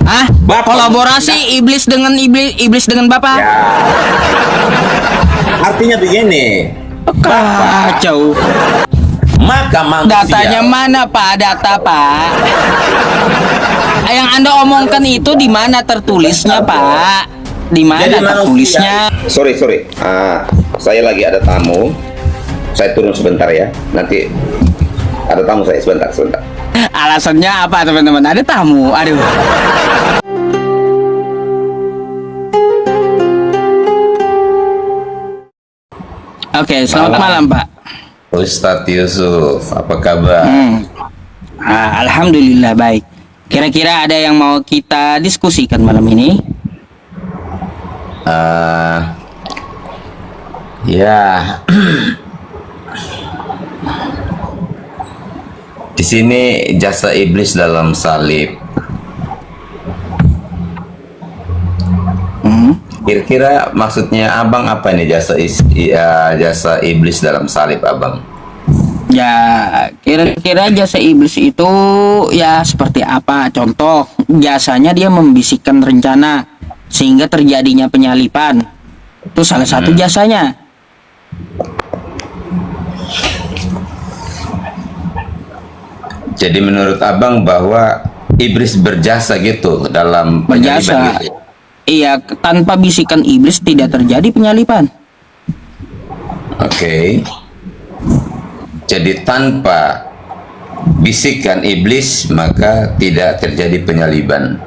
Ah, Bapak kolaborasi iblis dengan iblis dengan Bapak. Ya. Artinya begini. Kacau. Maka manusia. Datanya mana Pak? Data Pak. Yang Anda omongkan itu di mana tertulisnya Pak? Di mana Jadi tertulisnya? Sorry. Saya lagi ada tamu. Saya turun sebentar ya. Nanti ada tamu saya sebentar. Alasannya apa teman-teman? Ada tamu. Aduh. Oke, selamat malam Pak. Ustadz Yusuf, apa kabar? Alhamdulillah baik. Kira-kira ada yang mau kita diskusikan malam ini? Ya, di sini jasa iblis dalam salib. Kira-kira maksudnya abang apa ini jasa iblis dalam salib abang? Ya, kira-kira jasa iblis itu ya seperti apa? Contoh, jasanya dia membisikkan rencana sehingga terjadinya penyalipan. Itu salah satu jasanya. Jadi menurut abang bahwa iblis berjasa gitu dalam penyaliban Berjasa. gitu? Iya, tanpa bisikan iblis tidak terjadi penyalipan. Oke. Jadi tanpa bisikan iblis maka tidak terjadi penyaliban.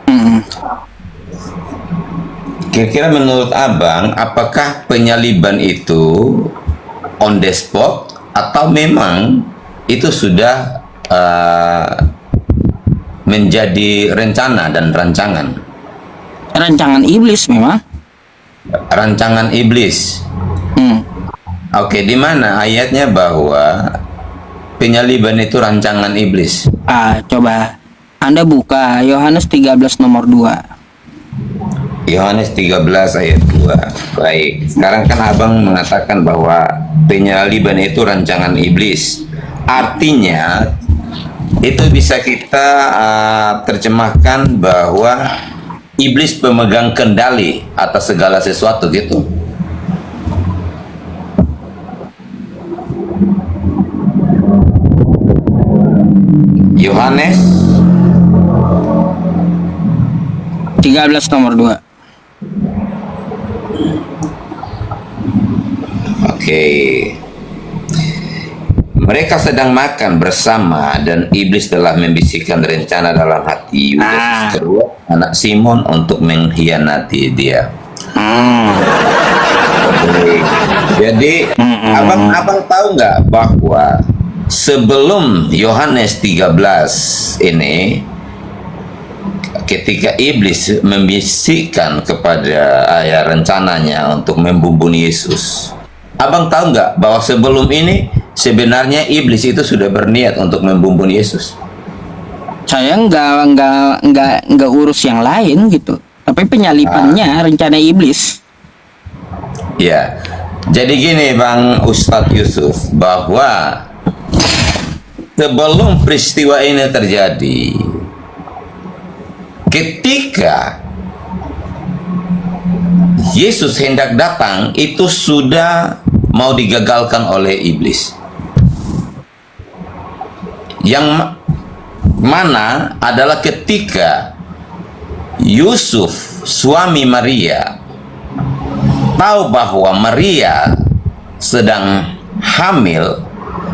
Kira-kira menurut abang, apakah penyaliban itu on the spot atau memang itu sudah menjadi rencana dan rancangan? Rancangan iblis memang. Rancangan iblis. Oke, di mana ayatnya bahwa penyaliban itu rancangan iblis? Coba Anda buka Yohanes 13 nomor 2. Yohanes 13 ayat 2. Baik, sekarang kan abang mengatakan bahwa penyaliban itu rancangan iblis. Artinya itu bisa kita terjemahkan bahwa iblis pemegang kendali atas segala sesuatu gitu. Yohanes 13 nomor 2. Oke. Mereka sedang makan bersama dan iblis telah membisikkan rencana dalam hati Yudas Iskariot, anak Simon, untuk mengkhianati dia. Jadi abang tahu nggak bahwa sebelum Yohanes 13 ini, ketika iblis membisikkan kepada rencananya untuk membunuh Yesus, abang tahu nggak bahwa sebelum ini sebenarnya iblis itu sudah berniat untuk membunuh Yesus? Saya nggak urus yang lain gitu. Tapi penyalipannya rencana iblis. Ya, jadi gini Bang Ustadz Yusuf, bahwa sebelum peristiwa ini terjadi, ketika Yesus hendak datang, itu sudah mau digagalkan oleh iblis. Yang mana adalah ketika Yusuf, suami Maria, tahu bahwa Maria sedang hamil,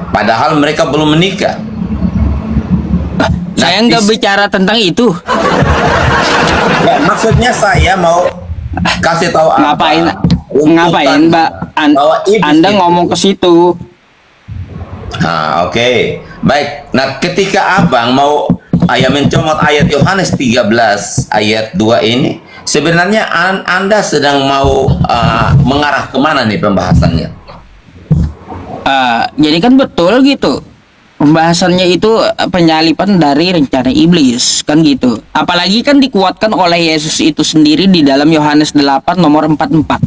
padahal mereka belum menikah. Saya nggak bicara tentang itu. Ya, maksudnya saya mau kasih tahu Ngapain Mbak? Anda ngomong ke situ. Oke. Baik. Nah, ketika abang mau mencomot ayat Yohanes 13 ayat 2 ini, sebenarnya Anda sedang mau mengarah kemana nih pembahasannya? Jadi kan betul gitu. Pembahasannya itu penyalipan dari rencana iblis, kan gitu. Apalagi kan dikuatkan oleh Yesus itu sendiri di dalam Yohanes 8 nomor 44.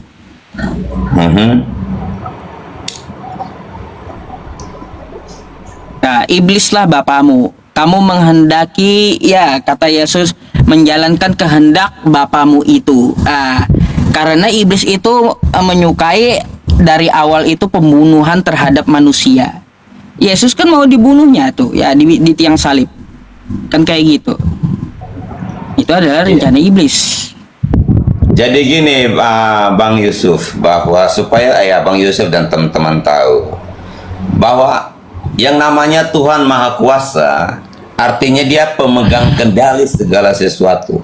Nah, iblislah bapamu. Kamu menghendaki, ya kata Yesus, menjalankan kehendak bapamu itu. Karena iblis itu menyukai dari awal itu pembunuhan terhadap manusia. Yesus kan mau dibunuhnya tuh ya di tiang salib. Kan kayak gitu. Itu adalah rencana iblis. Jadi gini, Bang Yusuf, bahwa supaya Bang Yusuf dan teman-teman tahu bahwa yang namanya Tuhan Maha Kuasa artinya dia pemegang kendali segala sesuatu.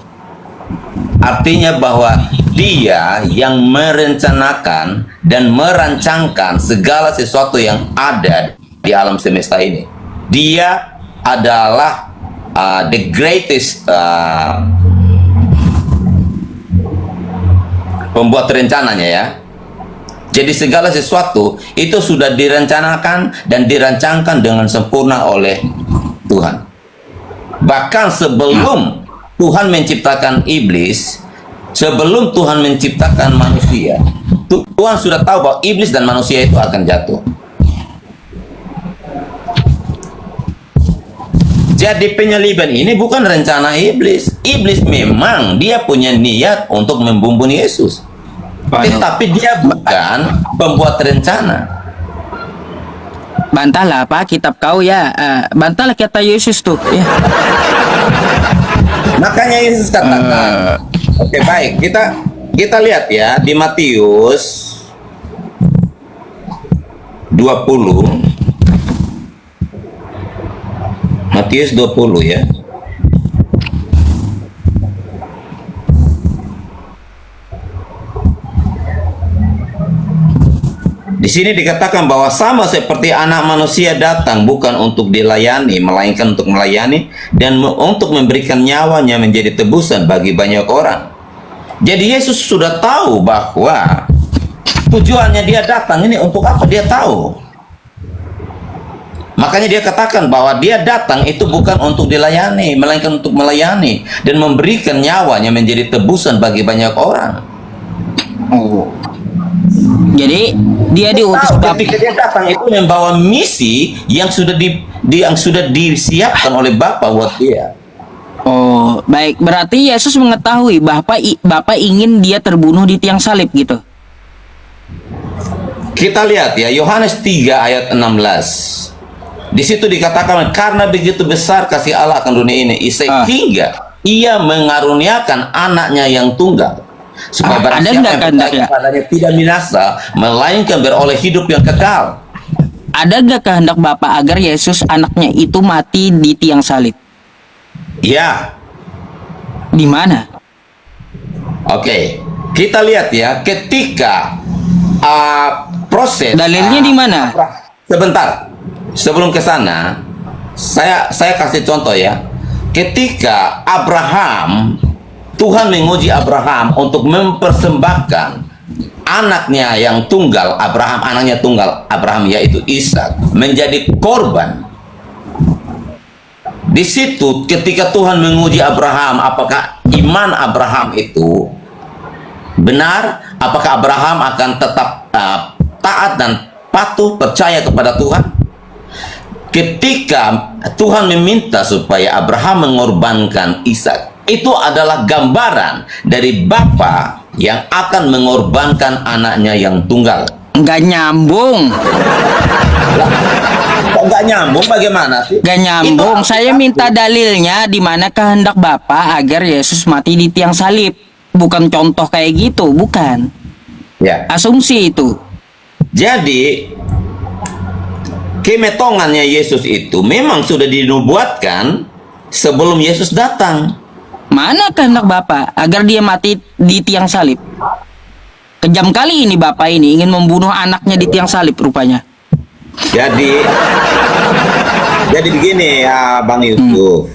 Artinya bahwa dia yang merencanakan dan merancangkan segala sesuatu yang ada di alam semesta ini. Dia adalah the greatest pembuat rencananya ya. Jadi segala sesuatu itu sudah direncanakan dan dirancangkan dengan sempurna oleh Tuhan. Bahkan sebelum Tuhan menciptakan iblis, sebelum Tuhan menciptakan manusia, Tuhan sudah tahu bahwa iblis dan manusia itu akan jatuh. Jadi penyaliban ini bukan rencana iblis. Iblis memang dia punya niat untuk membunuh Yesus. Tetapi dia bukan pembuat rencana. Bantahlah apa kitab kau ya. Bantahlah kata Yesus tuh ya. Makanya Yesus katakan. Oke, baik. Kita lihat ya di Matius 20. Matius 20 ya. Di sini dikatakan bahwa sama seperti anak manusia datang bukan untuk dilayani, melainkan untuk melayani dan untuk memberikan nyawanya menjadi tebusan bagi banyak orang. Jadi Yesus sudah tahu bahwa tujuannya dia datang ini untuk apa, dia tahu. Makanya dia katakan bahwa dia datang itu bukan untuk dilayani, melainkan untuk melayani dan memberikan nyawanya menjadi tebusan bagi banyak orang. Oh. Jadi dia diutus ketika dia datang itu membawa misi yang sudah disiapkan oleh Bapa buat dia. Oh, baik. Berarti Yesus mengetahui Bapa ingin dia terbunuh di tiang salib gitu. Kita lihat ya Yohanes 3 ayat 16. Di situ dikatakan karena begitu besar kasih Allah akan dunia ini sehingga ia mengaruniakan anaknya yang tunggal supaya barang siapa yang percaya kepadanya tidak binasa melainkan beroleh hidup yang kekal. Ada nggak kehendak Bapa agar Yesus anaknya itu mati di tiang salib? Ya. Di mana? Oke, kita lihat ya ketika proses dalilnya di mana? Sebentar. Sebelum ke sana, saya kasih contoh ya. Ketika Abraham, Tuhan menguji Abraham untuk mempersembahkan anaknya yang tunggal, anaknya tunggal Abraham yaitu Ishak menjadi korban. Di situ ketika Tuhan menguji Abraham, apakah iman Abraham itu benar? Apakah Abraham akan tetap taat dan patuh percaya kepada Tuhan? Ketika Tuhan meminta supaya Abraham mengorbankan Ishak, itu adalah gambaran dari Bapa yang akan mengorbankan anaknya yang tunggal. Nggak nyambung. Kok nggak nyambung? Bagaimana sih? Nggak nyambung. Saya minta dalilnya di mana kehendak Bapa agar Yesus mati di tiang salib. Bukan contoh kayak gitu, bukan. Ya. Asumsi itu. Jadi kemetongannya Yesus itu memang sudah dinubuatkan sebelum Yesus datang. Mana kehendak Bapa agar dia mati di tiang salib? Kejam kali ini Bapak ini ingin membunuh anaknya di tiang salib rupanya. Jadi begini ya Bang Yusuf,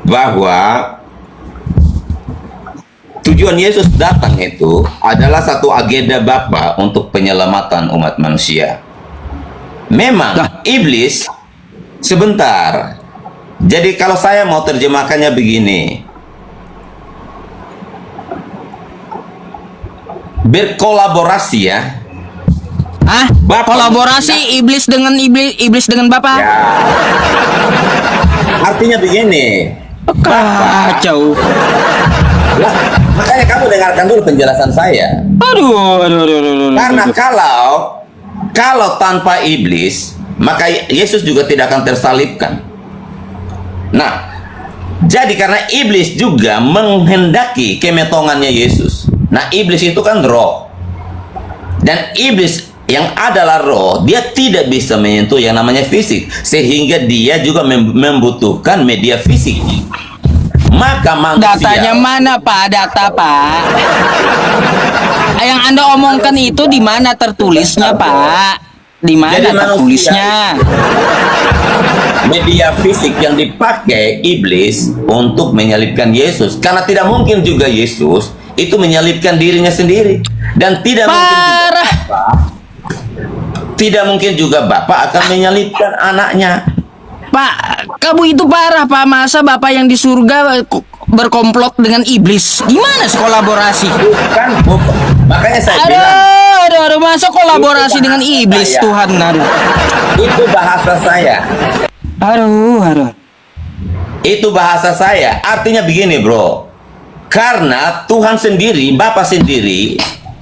bahwa tujuan Yesus datang itu adalah satu agenda Bapa untuk penyelamatan umat manusia. Memang iblis sebentar. Jadi kalau saya mau terjemahkannya begini, berkolaborasi ya. Kolaborasi iblis dengan Bapak? Ya. Artinya begini, Kacau. Lah, makanya kamu dengarkan dulu penjelasan saya. Aduh. Karena kalau tanpa iblis, maka Yesus juga tidak akan tersalibkan. Nah, jadi karena iblis juga menghendaki kemetongannya Yesus. Nah, iblis itu kan roh. Dan iblis yang adalah roh, dia tidak bisa menyentuh yang namanya fisik, sehingga dia juga membutuhkan media fisik. Maka manusia, Datanya mana Pak? Data Pak. Yang Anda omongkan itu di mana tertulisnya Pak? Di mana Jadi tertulisnya? media fisik yang dipakai iblis untuk menyalibkan Yesus, karena tidak mungkin juga Yesus itu menyalibkan dirinya sendiri, dan Parah. tidak mungkin juga Bapak akan menyalibkan anaknya. Pak, kamu itu parah Pak. Masa Bapak yang di surga berkomplot dengan iblis? Gimana kolaborasi? Bukan. Makanya saya bilang Aduh, masa kolaborasi dengan iblis saya. Tuhan? Aduh. Itu bahasa saya. Aduh. Itu bahasa saya. Artinya begini, bro. Karena Tuhan sendiri, Bapa sendiri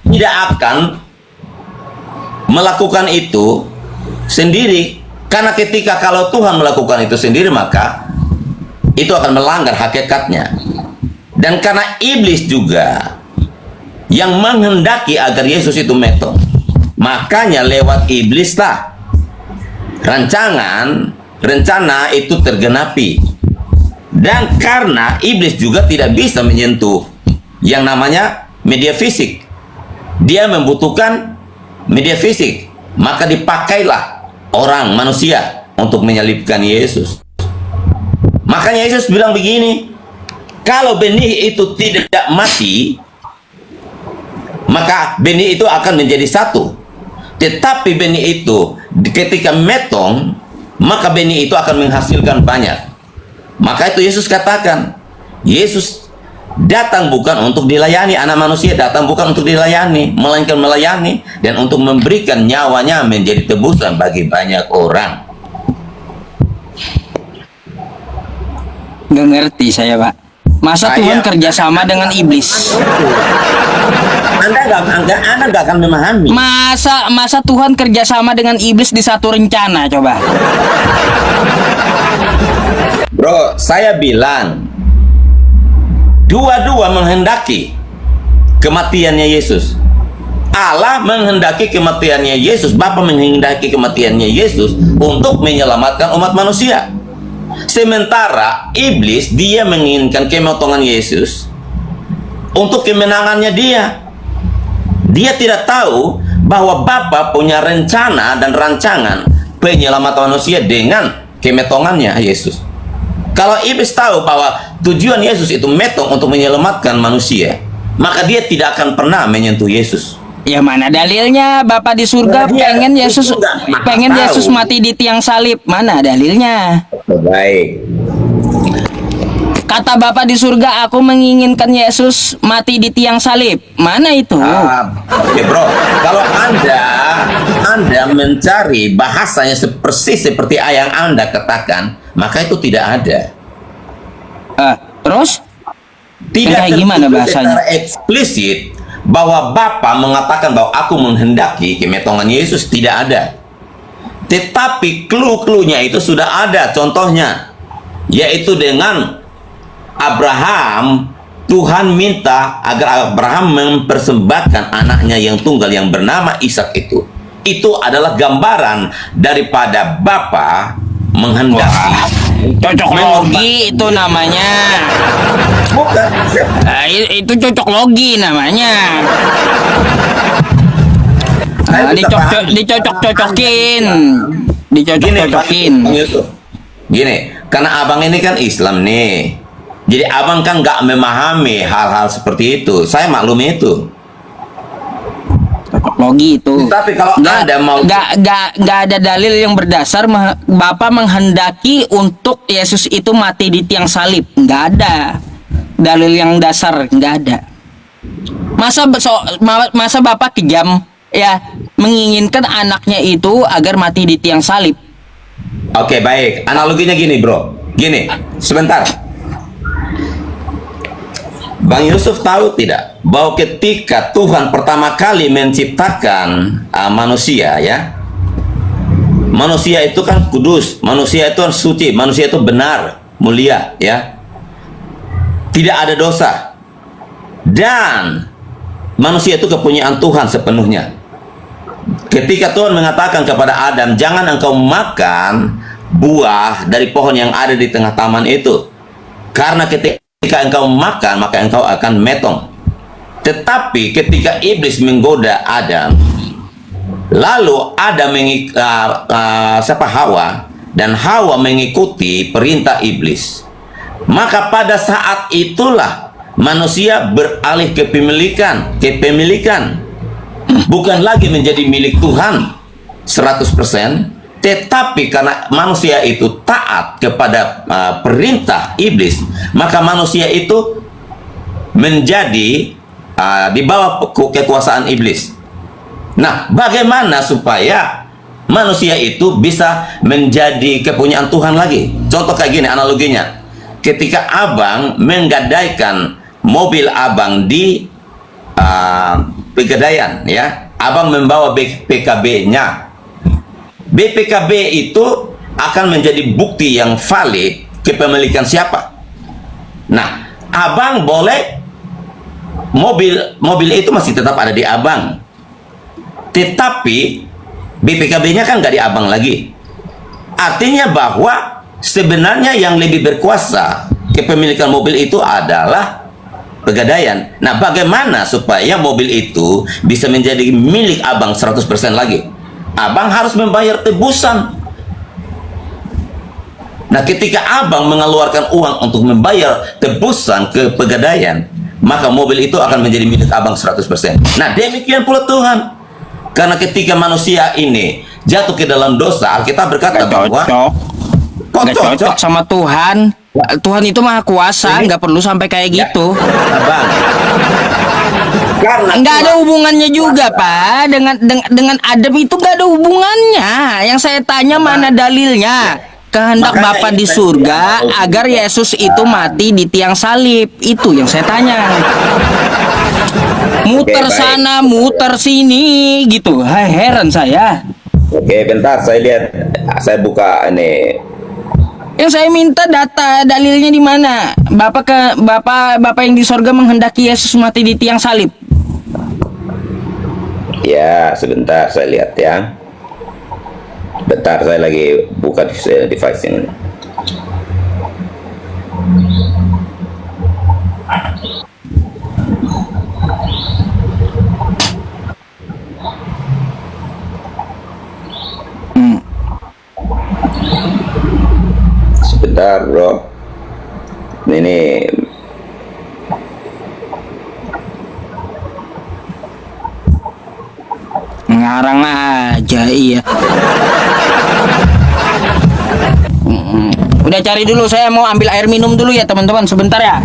tidak akan melakukan itu sendiri. Karena ketika kalau Tuhan melakukan itu sendiri, maka itu akan melanggar hakikatnya. Dan karena iblis juga yang menghendaki agar Yesus itu metong, makanya lewat iblislah rencana itu tergenapi. Dan karena iblis juga tidak bisa menyentuh yang namanya media fisik, dia membutuhkan media fisik, maka dipakailah orang manusia untuk menyalibkan Yesus. Makanya Yesus bilang begini, kalau benih itu tidak mati, maka benih itu akan menjadi satu. Tetapi benih itu ketika metong, maka benih itu akan menghasilkan banyak. Maka itu Yesus katakan, Yesus datang bukan untuk dilayani, anak manusia datang bukan untuk dilayani, melainkan melayani dan untuk memberikan nyawanya menjadi tebusan bagi banyak orang. Nggak ngerti saya Pak. Masa Tuhan kerjasama dengan iblis? Anda nggak akan memahami. Masa Tuhan kerjasama dengan iblis di satu rencana? Coba. Bro, saya bilang dua-dua menghendaki kematiannya Yesus. Allah menghendaki kematiannya Yesus, Bapa menghendaki kematiannya Yesus untuk menyelamatkan umat manusia. Sementara iblis dia menginginkan kemotongan Yesus untuk kemenangannya dia. Dia tidak tahu bahwa Bapa punya rencana dan rancangan penyelamatan manusia dengan kemetongannya Yesus. Kalau iblis tahu bahwa tujuan Yesus itu metong untuk menyelamatkan manusia, maka dia tidak akan pernah menyentuh Yesus. Ya mana dalilnya? Bapak di surga pengen Yesus mati di tiang salib. Mana dalilnya? Baik. Kata Bapak di surga, aku menginginkan Yesus mati di tiang salib. Mana itu? Oke bro, kalau anda mencari bahasanya persis seperti yang Anda katakan, maka itu tidak ada. Terus? Tidak kayak gimana bahasanya? Secara eksplisit bahwa Bapa mengatakan bahwa aku menghendaki kemetongan Yesus, tidak ada. Tetapi clue-cluenya itu sudah ada, contohnya yaitu dengan Abraham. Tuhan minta agar Abraham mempersembahkan anaknya yang tunggal yang bernama Ishak itu. Itu adalah gambaran daripada Bapa menghendaki. Cocok logi itu namanya. Bukan. Itu cocok logi namanya. Dicocok-cocokin. Gini, karena abang ini kan Islam nih. Jadi abang kan nggak memahami hal-hal seperti itu. Saya maklum itu. Cocok logi itu. Tapi kalau Anda mau nggak ada dalil yang berdasar Bapak menghendaki untuk Yesus itu mati di tiang salib. Nggak ada dalil yang dasar, nggak ada. Masa Bapak kejam ya menginginkan anaknya itu agar mati di tiang salib. Oke, baik. Analoginya gini, bro. Gini, sebentar. Bang Yusuf tahu tidak bahwa ketika Tuhan pertama kali menciptakan manusia, ya, manusia itu kan kudus, manusia itu suci, manusia itu benar, mulia, ya, tidak ada dosa, dan manusia itu kepunyaan Tuhan sepenuhnya. Ketika Tuhan mengatakan kepada Adam, jangan engkau makan buah dari pohon yang ada di tengah taman itu, karena ketika engkau makan maka engkau akan metong. Tetapi ketika iblis menggoda Adam, lalu Adam Hawa, dan Hawa mengikuti perintah iblis, maka pada saat itulah manusia beralih ke pemilikan, bukan lagi menjadi milik Tuhan 100%, tetapi karena manusia itu taat kepada perintah iblis, maka manusia itu menjadi di bawah kekuasaan iblis. Nah, bagaimana supaya manusia itu bisa menjadi kepunyaan Tuhan lagi? Contoh kayak gini analoginya. Ketika abang menggadaikan mobil abang di Pegadaian, ya, abang membawa BPKB-nya. BPKB itu akan menjadi bukti yang valid kepemilikan siapa. Nah, abang boleh mobil itu masih tetap ada di abang, tetapi BPKB-nya kan nggak di abang lagi. Artinya bahwa sebenarnya yang lebih berkuasa kepemilikan mobil itu adalah Pegadaian. Nah, bagaimana supaya mobil itu bisa menjadi milik abang 100% lagi? Abang harus membayar tebusan. Nah, ketika abang mengeluarkan uang untuk membayar tebusan ke Pegadaian, maka mobil itu akan menjadi milik abang 100%. Nah, demikian pula Tuhan. Karena ketika manusia ini jatuh ke dalam dosa, Alkitab berkata bahwa Nggak cocok sama Tuhan. Tuhan itu maha kuasa, nggak perlu sampai kayak gitu. Abang, karena Nggak ada hubungannya juga, Pak. Dengan Adam itu nggak ada hubungannya. Yang saya tanya mana dalilnya? Kehendak Makanya Bapa di surga agar Yesus itu mati di tiang salib. Itu yang saya tanya. Muter Oke, baik. sana, muter sini, gitu. Hai, heran saya. Oke, bentar saya lihat, saya buka ini. Yang saya minta data dalilnya di mana? Bapak yang di sorga menghendaki Yesus mati di tiang salib. Ya, sebentar saya lihat ya. Bentar saya lagi buka device ini. Sebentar bro, ini Ngarang aja, iya. Udah cari dulu, saya mau ambil air minum dulu ya teman-teman, sebentar ya.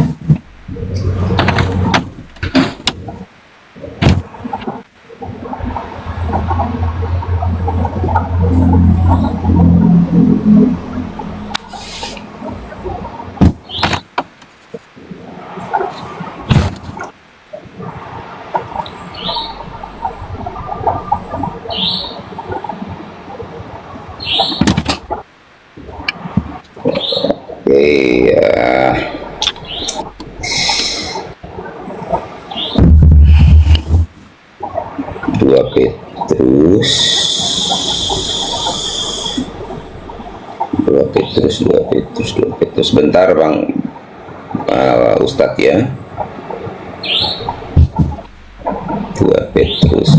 ya. Dua Petrus, bentar bang, Ustadz ya. 2 Petrus.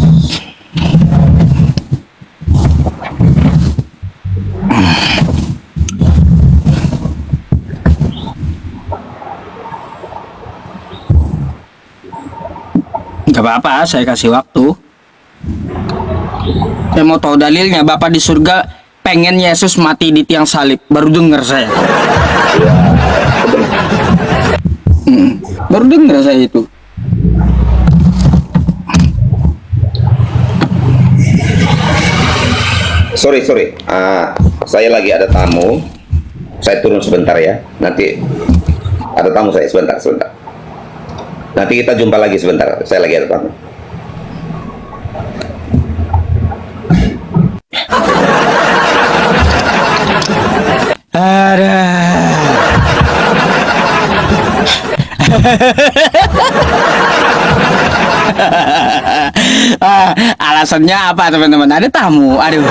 Gak apa-apa, saya kasih waktu. Saya mau tahu dalilnya. Bapak di surga pengen Yesus mati di tiang salib. Baru dengar saya. Baru dengar saya itu. Sorry, saya lagi ada tamu. Saya turun sebentar ya. Nanti ada tamu saya sebentar. Nanti kita jumpa lagi sebentar. Saya lagi ada tamu. Ada. Alasannya apa teman-teman? Ada tamu. Aduh.